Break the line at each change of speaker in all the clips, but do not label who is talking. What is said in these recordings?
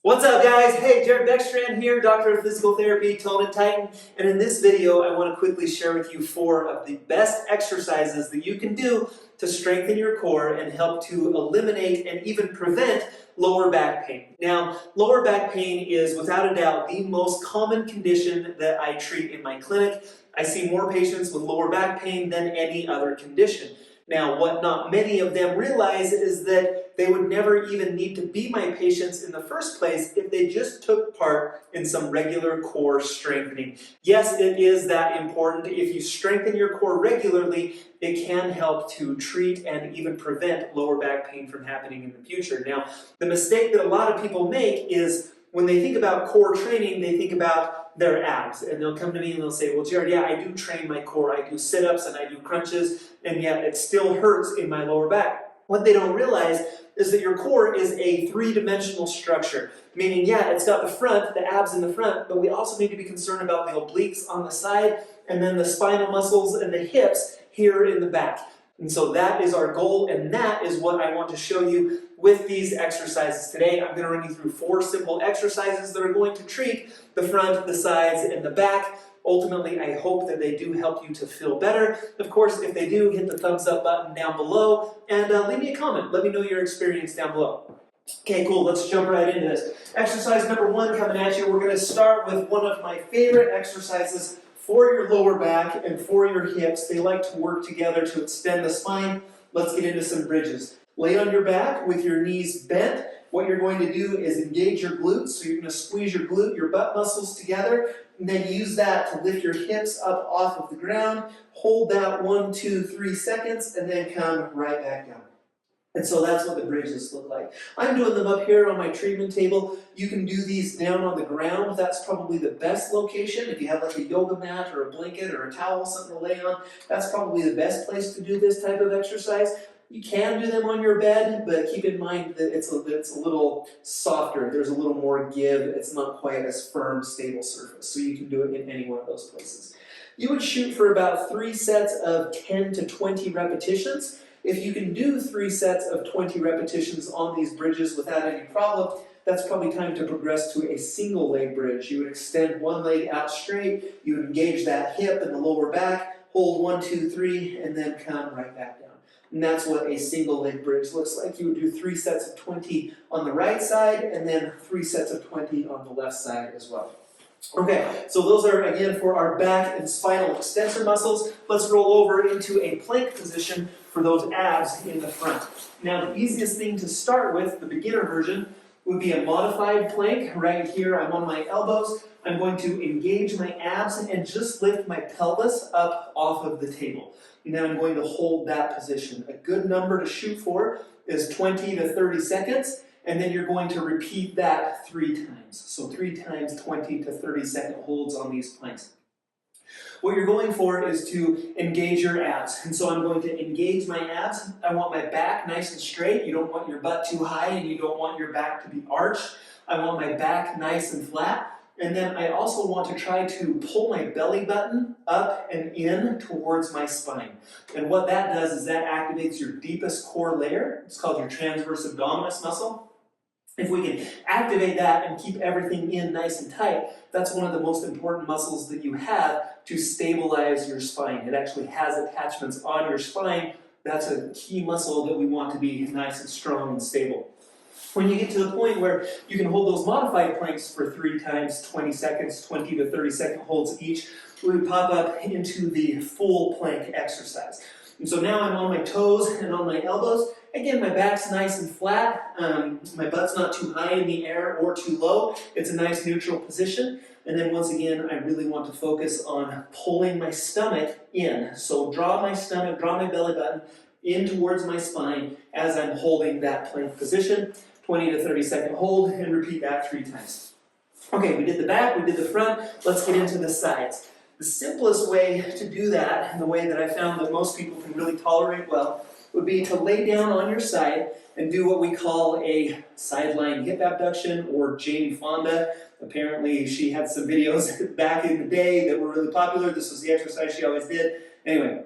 What's up, guys? Hey, Jared Beckstrand here, Doctor of Physical Therapy, Tone and Tighten, and in this video I want to quickly share with you 4 of the best exercises that you can do to strengthen your core and help to eliminate and even prevent lower back pain. Now, lower back pain is without a doubt the most common condition that I treat in my clinic. I see more patients with lower back pain than any other condition. Now, what not many of them realize is that they would never even need to be my patients in the first place if they just took part in some regular core strengthening. Yes, it is that important. If you strengthen your core regularly, it can help to treat and even prevent lower back pain from happening in the future. Now, the mistake that a lot of people make is when they think about core training, they think about their abs, and they'll come to me and they'll say, well, Jared, yeah, I do train my core. I do sit-ups and I do crunches, and yet it still hurts in my lower back. What they don't realize is that your core is a three-dimensional structure, meaning, yeah, it's got the front, the abs in the front, but we also need to be concerned about the obliques on the side, and then the spinal muscles and the hips here in the back. And so that is our goal, and that is what I want to show you with these exercises today. I'm going to run you through 4 simple exercises that are going to treat the front, the sides, and the back. Ultimately, I hope that they do help you to feel better. Of course, if they do, hit the thumbs up button down below and leave me a comment. Let me know your experience down below. Okay, cool. Let's jump right into this. Exercise number 1 coming at you. We're going to start with one of my favorite exercises for your lower back and for your hips. They like to work together to extend the spine. Let's get into some bridges. Lay on your back with your knees bent. What you're going to do is engage your glutes. So you're going to squeeze your butt muscles together, and then use that to lift your hips up off of the ground. Hold that 1, 2, 3 seconds, and then come right back down. And so that's what the bridges look like. I'm doing them up here on my treatment table. You can do these down on the ground. That's probably the best location. If you have like a yoga mat or a blanket or a towel, something to lay on, that's probably the best place to do this type of exercise. You can do them on your bed, but keep in mind that it's a little softer. There's a little more give. It's not quite as firm, stable surface. So you can do it in any one of those places. You would shoot for about 3 sets of 10 to 20 repetitions. If you can do 3 sets of 20 repetitions on these bridges without any problem, that's probably time to progress to a single leg bridge. You would extend one leg out straight, you would engage that hip and the lower back, hold 1, 2, 3, and then come right back down. And that's what a single leg bridge looks like. You would do 3 sets of 20 on the right side, and then 3 sets of 20 on the left side as well. Okay, so those are, again, for our back and spinal extensor muscles. Let's roll over into a plank position for those abs in the front. Now, the easiest thing to start with, the beginner version, would be a modified plank. Right here, I'm on my elbows. I'm going to engage my abs and just lift my pelvis up off of the table. And then I'm going to hold that position. A good number to shoot for is 20 to 30 seconds. And then you're going to repeat that 3 times. So 3 times 20 to 30 second holds on these planks. What you're going for is to engage your abs. And so I'm going to engage my abs. I want my back nice and straight. You don't want your butt too high, and you don't want your back to be arched. I want my back nice and flat. And then I also want to try to pull my belly button up and in towards my spine. And what that does is that activates your deepest core layer. It's called your transverse abdominis muscle. If we can activate that and keep everything in nice and tight, that's one of the most important muscles that you have to stabilize your spine. It actually has attachments on your spine. That's a key muscle that we want to be nice and strong and stable. When you get to the point where you can hold those modified planks for 3 times 20 seconds, 20 to 30 second holds each, we would pop up into the full plank exercise. And so now I'm on my toes and on my elbows. Again, my back's nice and flat. My butt's not too high in the air or too low. It's a nice neutral position. And then once again, I really want to focus on pulling my stomach in. So draw my stomach, draw my belly button in towards my spine as I'm holding that plank position. 20 to 30 second hold, and repeat that 3 times. Okay, we did the back, we did the front. Let's get into the sides. The simplest way to do that, and the way that I found that most people can really tolerate well, would be to lay down on your side and do what we call a sideline hip abduction, or Jane Fonda. Apparently she had some videos back in the day that were really popular. This was the exercise she always did. Anyway,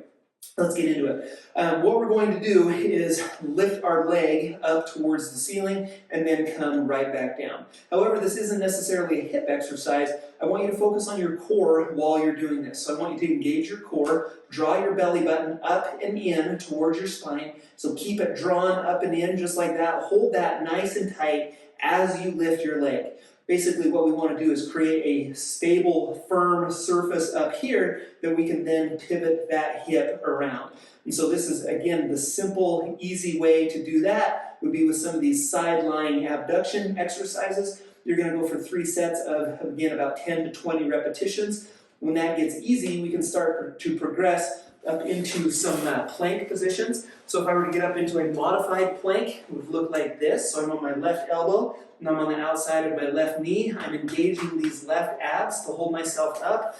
Let's get into it. What we're going to do is lift our leg up towards the ceiling and then come right back down. However, this isn't necessarily a hip exercise. I want you to focus on your core while you're doing this. So I want you to engage your core, draw your belly button up and in towards your spine. So keep it drawn up and in just like that. Hold that nice and tight as you lift your leg. Basically, what we want to do is create a stable, firm surface up here that we can then pivot that hip around. And so this is, again, the simple, easy way to do that would be with some of these side-lying abduction exercises. You're going to go for 3 sets of, again, about 10 to 20 repetitions. When that gets easy, we can start to progress up into some plank positions. So if I were to get up into a modified plank, it would look like this. So I'm on my left elbow, and I'm on the outside of my left knee. I'm engaging these left abs to hold myself up.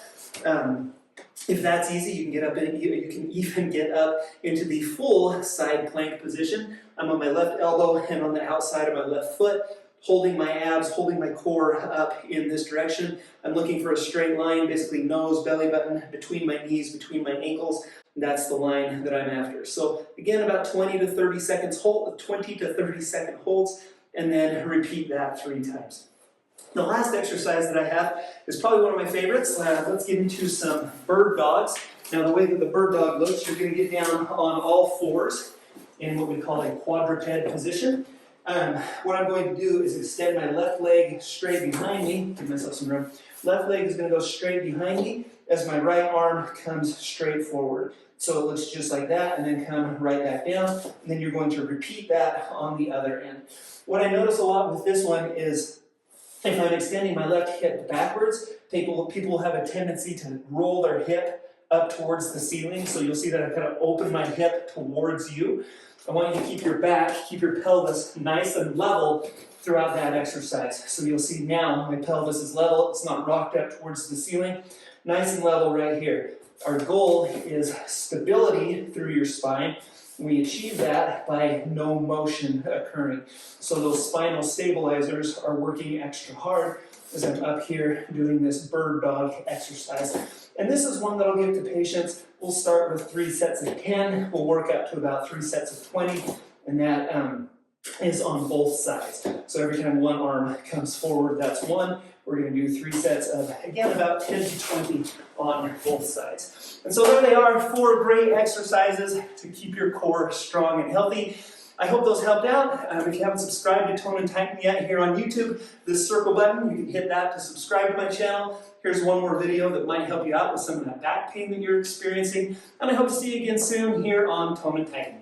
If that's easy, you can get up in, you can even get up into the full side plank position. I'm on my left elbow and on the outside of my left foot, holding my abs, holding my core up in this direction. I'm looking for a straight line, basically nose, belly button, between my knees, between my ankles. That's the line that I'm after. So again, about 20 to 30 seconds hold, 20 to 30 second holds, and then repeat that 3 times. The last exercise that I have is probably one of my favorites. Let's get into some bird dogs. Now the way that the bird dog looks, you're going to get down on all 4s in what we call a quadruped position. What I'm going to do is extend my left leg straight behind me. Give myself some room. Left leg is going to go straight behind me as my right arm comes straight forward. So it looks just like that, and then come right back down. And then you're going to repeat that on the other end. What I notice a lot with this one is if I'm extending my left hip backwards, people will have a tendency to roll their hip up towards the ceiling. So you'll see that I kind of open my hip towards you. I want you to keep your back, keep your pelvis nice and level throughout that exercise. So you'll see now my pelvis is level, it's not rocked up towards the ceiling. Nice and level right here. Our goal is stability through your spine. We achieve that by no motion occurring. So those spinal stabilizers are working extra hard as I'm up here doing this bird dog exercise. And this is one that I'll give to patients. We'll start with 3 sets of 10. We'll work up to about 3 sets of 20. And that is on both sides. So every time one arm comes forward, that's 1. We're going to do 3 sets of, again, about 10 to 20 on both sides. And so there they are, 4 great exercises to keep your core strong and healthy. I hope those helped out. If you haven't subscribed to Tone and Tighten yet here on YouTube, this circle button, you can hit that to subscribe to my channel. Here's one more video that might help you out with some of that back pain that you're experiencing. And I hope to see you again soon here on Tone and Tighten.